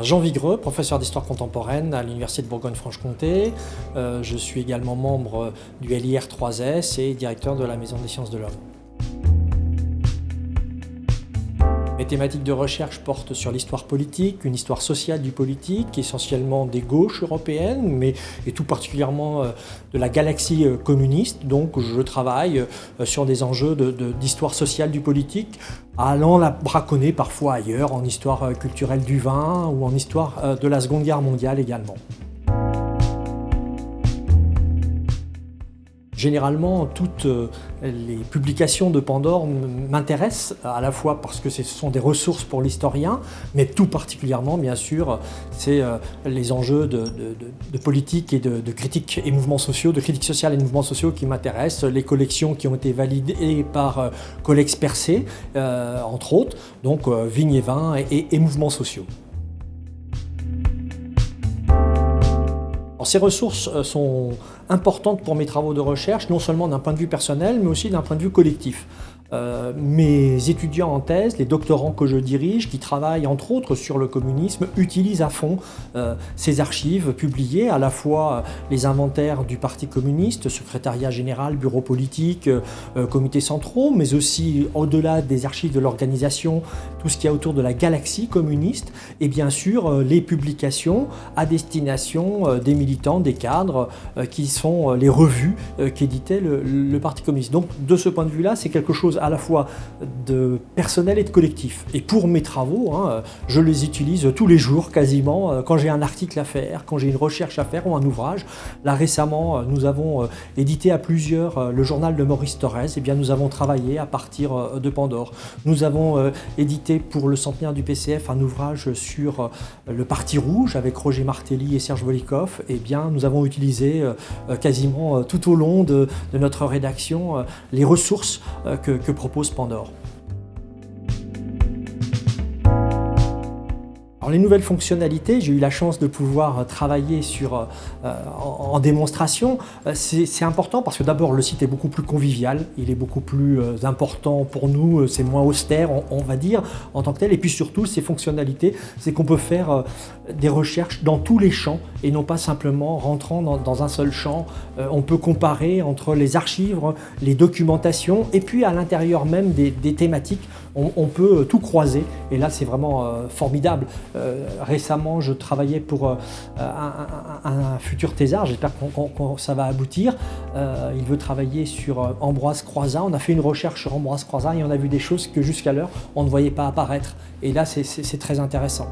Jean Vigreux, professeur d'histoire contemporaine à l'Université de Bourgogne-Franche-Comté. Je suis également membre du LIR 3S et directeur de la Maison des sciences de l'homme. Mes thématiques de recherche portent sur l'histoire politique, une histoire sociale du politique, essentiellement des gauches européennes, et tout particulièrement de la galaxie communiste. Donc je travaille sur des enjeux d'histoire sociale du politique, allant la braconner parfois ailleurs, en histoire culturelle du vin ou en histoire de la Seconde Guerre mondiale également. Généralement, toutes les publications de Pandore m'intéressent, à la fois parce que ce sont des ressources pour l'historien, mais tout particulièrement, bien sûr, c'est les enjeux de politique et de critique et mouvements sociaux, de critique sociale et de mouvements sociaux qui m'intéressent, les collections qui ont été validées par Collex Percé, entre autres, donc vignes et vins et mouvements sociaux. Alors, ces ressources sont importantes pour mes travaux de recherche, non seulement d'un point de vue personnel, mais aussi d'un point de vue collectif. Mes étudiants en thèse, les doctorants que je dirige, qui travaillent entre autres sur le communisme, utilisent à fond ces archives publiées, à la fois les inventaires du Parti communiste, secrétariat général, bureau politique, comités centraux, mais aussi au-delà des archives de l'organisation, tout ce qu'il y a autour de la galaxie communiste, et bien sûr les publications à destination des militants, des cadres, qui sont les revues qu'éditait le Parti communiste. Donc de ce point de vue-là, c'est quelque chose à la fois de personnel et de collectif. Et pour mes travaux, je les utilise tous les jours quasiment, quand j'ai un article à faire, quand j'ai une recherche à faire ou un ouvrage. Là récemment, nous avons édité à plusieurs le journal de Maurice Thorez. Eh bien, nous avons travaillé à partir de Pandore. Nous avons édité pour le centenaire du PCF un ouvrage sur le Parti rouge avec Roger Martelly et Serge Volikov. Eh bien, nous avons utilisé quasiment tout au long de notre rédaction les ressources que propose Pandore. Alors, les nouvelles fonctionnalités, j'ai eu la chance de pouvoir travailler en démonstration. C'est important parce que d'abord le site est beaucoup plus convivial, il est beaucoup plus important pour nous, c'est moins austère on va dire en tant que tel. Et puis surtout ces fonctionnalités, c'est qu'on peut faire des recherches dans tous les champs et non pas simplement rentrant dans un seul champ. On peut comparer entre les archives, les documentations et puis à l'intérieur même des thématiques, on peut tout croiser et là c'est vraiment formidable. Récemment, je travaillais pour un futur thésard, j'espère que ça va aboutir. Il veut travailler sur Ambroise Croizat. On a fait une recherche sur Ambroise Croizat et on a vu des choses que jusqu'à l'heure, on ne voyait pas apparaître. Et là, c'est très intéressant.